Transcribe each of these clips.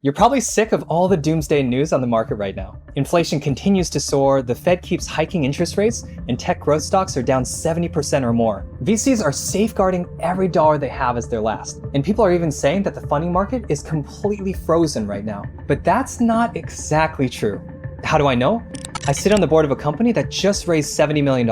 You're probably sick of all the doomsday news on the market right now. Inflation continues to soar, the Fed keeps hiking interest rates, and tech growth stocks are down 70% or more. VCs are safeguarding every dollar they have as their last. And people are even saying that the funding market is completely frozen right now. But that's not exactly true. How do I know? I sit on the board of a company that just raised $70 million.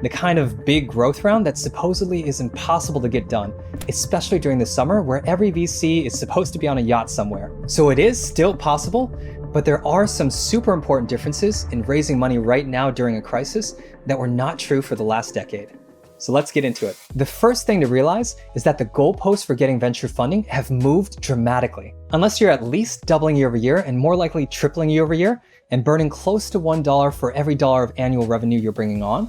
The kind of big growth round that supposedly is impossible to get done, especially during the summer where every VC is supposed to be on a yacht somewhere. So it is still possible, but there are some super important differences in raising money right now during a crisis that were not true for the last decade. So let's get into it. The first thing to realize is that the goalposts for getting venture funding have moved dramatically. Unless you're at least doubling year over year and more likely tripling year over year and burning close to $1 for every dollar of annual revenue you're bringing on,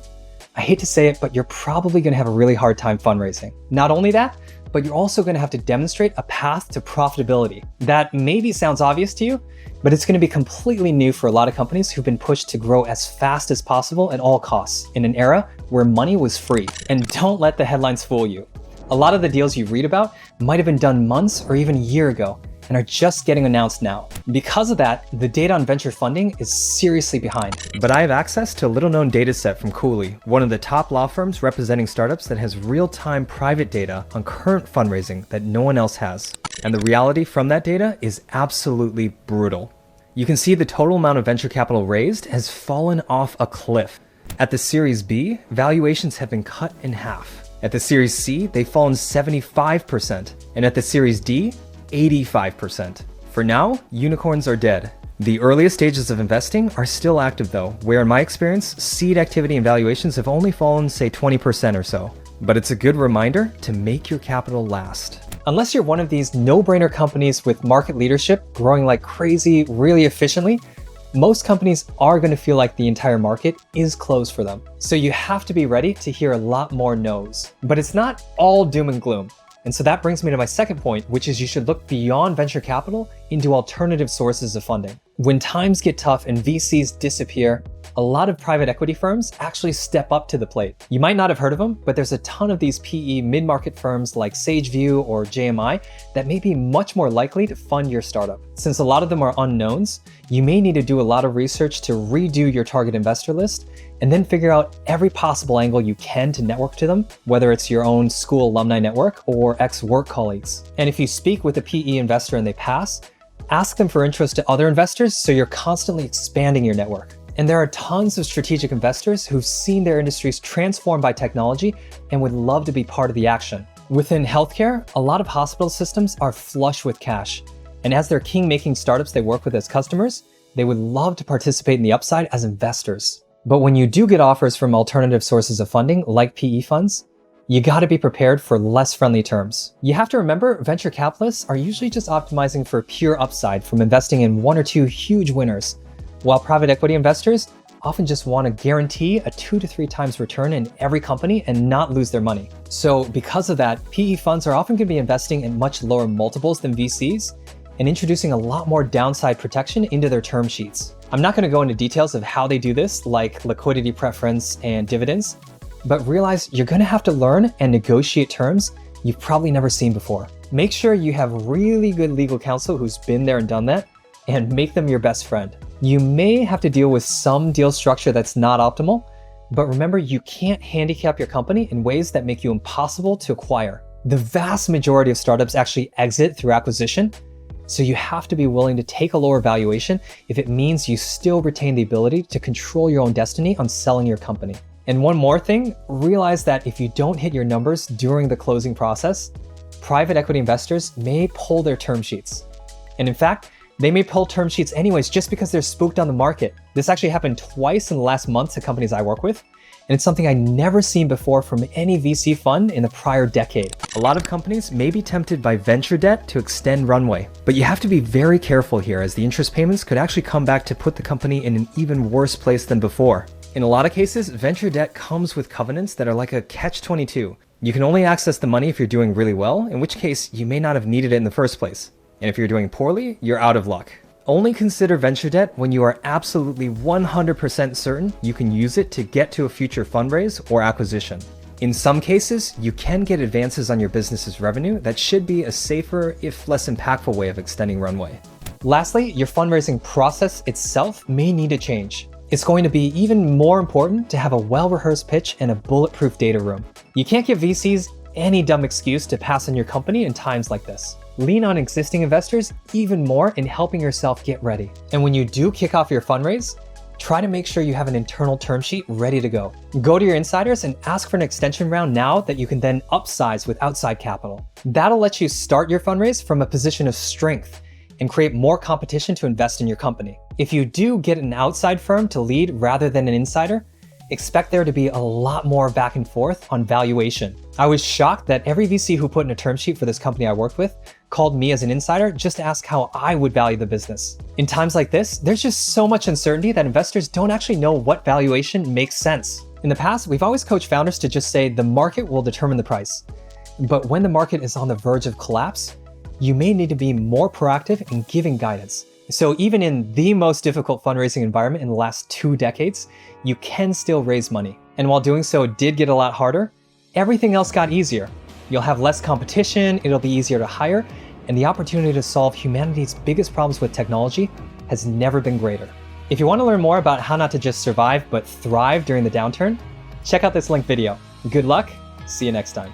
I hate to say it, but you're probably going to have a really hard time fundraising. Not only that, but you're also going to have to demonstrate a path to profitability. That maybe sounds obvious to you, but it's going to be completely new for a lot of companies who've been pushed to grow as fast as possible at all costs in an era where money was free. And don't let the headlines fool you. A lot of the deals you read about might have been done months or even a year ago and are just getting announced now. Because of that, the data on venture funding is seriously behind. But I have access to a little-known data set from Cooley, one of the top law firms representing startups that has real-time private data on current fundraising that no one else has. And the reality from that data is absolutely brutal. You can see the total amount of venture capital raised has fallen off a cliff. At the Series B, valuations have been cut in half. At the Series C, they've fallen 75%. And at the Series D, 85%. For now, unicorns are dead. The earliest stages of investing are still active though, where in my experience, seed activity and valuations have only fallen, say 20% or so. But it's a good reminder to make your capital last. Unless you're one of these no-brainer companies with market leadership growing like crazy, really efficiently, most companies are going to feel like the entire market is closed for them. So you have to be ready to hear a lot more no's. But it's not all doom and gloom. And so that brings me to my second point, which is you should look beyond venture capital into alternative sources of funding. When times get tough and VCs disappear, a lot of private equity firms actually step up to the plate. You might not have heard of them, but there's a ton of these PE mid-market firms like SageView or JMI that may be much more likely to fund your startup. Since a lot of them are unknowns, you may need to do a lot of research to redo your target investor list and then figure out every possible angle you can to network to them, whether it's your own school alumni network or ex-work colleagues. And if you speak with a PE investor and they pass, ask them for interest to other investors so you're constantly expanding your network. And there are tons of strategic investors who've seen their industries transformed by technology and would love to be part of the action. Within healthcare, a lot of hospital systems are flush with cash. And as they're king-making startups they work with as customers, they would love to participate in the upside as investors. But when you do get offers from alternative sources of funding like PE funds, you gotta be prepared for less friendly terms. You have to remember venture capitalists are usually just optimizing for pure upside from investing in one or two huge winners, while private equity investors often just want to guarantee a 2 to 3 times return in every company and not lose their money. So because of that, PE funds are often going to be investing in much lower multiples than VCs and introducing a lot more downside protection into their term sheets. I'm not going to go into details of how they do this, like liquidity preference and dividends, but realize you're going to have to learn and negotiate terms you've probably never seen before. Make sure you have really good legal counsel who's been there and done that, and make them your best friend. You may have to deal with some deal structure that's not optimal, but remember you can't handicap your company in ways that make you impossible to acquire. The vast majority of startups actually exit through acquisition, so you have to be willing to take a lower valuation if it means you still retain the ability to control your own destiny on selling your company. And one more thing, realize that if you don't hit your numbers during the closing process, private equity investors may pull their term sheets. And in fact, they may pull term sheets anyways just because they're spooked on the market. This actually happened twice in the last month to companies I work with, and it's something I never seen before from any VC fund in the prior decade. A lot of companies may be tempted by venture debt to extend runway, but you have to be very careful here as the interest payments could actually come back to put the company in an even worse place than before. In a lot of cases, venture debt comes with covenants that are like a catch-22. You can only access the money if you're doing really well, in which case you may not have needed it in the first place. And if you're doing poorly, you're out of luck. Only consider venture debt when you are absolutely 100% certain you can use it to get to a future fundraise or acquisition. In some cases, you can get advances on your business's revenue that should be a safer, if less impactful way of extending runway. Lastly, your fundraising process itself may need to change. It's going to be even more important to have a well-rehearsed pitch and a bulletproof data room. You can't give VCs any dumb excuse to pass on your company in times like this. Lean on existing investors even more in helping yourself get ready. And when you do kick off your fundraise, try to make sure you have an internal term sheet ready to go. Go to your insiders and ask for an extension round now that you can then upsize with outside capital. That'll let you start your fundraise from a position of strength and create more competition to invest in your company. If you do get an outside firm to lead rather than an insider, expect there to be a lot more back and forth on valuation. I was shocked that every VC who put in a term sheet for this company I worked with called me as an insider just to ask how I would value the business. In times like this, there's just so much uncertainty that investors don't actually know what valuation makes sense. In the past, we've always coached founders to just say the market will determine the price. But when the market is on the verge of collapse, you may need to be more proactive in giving guidance. So even in the most difficult fundraising environment in the last 2 decades, you can still raise money. And while doing so did get a lot harder, everything else got easier. You'll have less competition, it'll be easier to hire, and the opportunity to solve humanity's biggest problems with technology has never been greater. If you want to learn more about how not to just survive, but thrive during the downturn, check out this link video. Good luck, see you next time.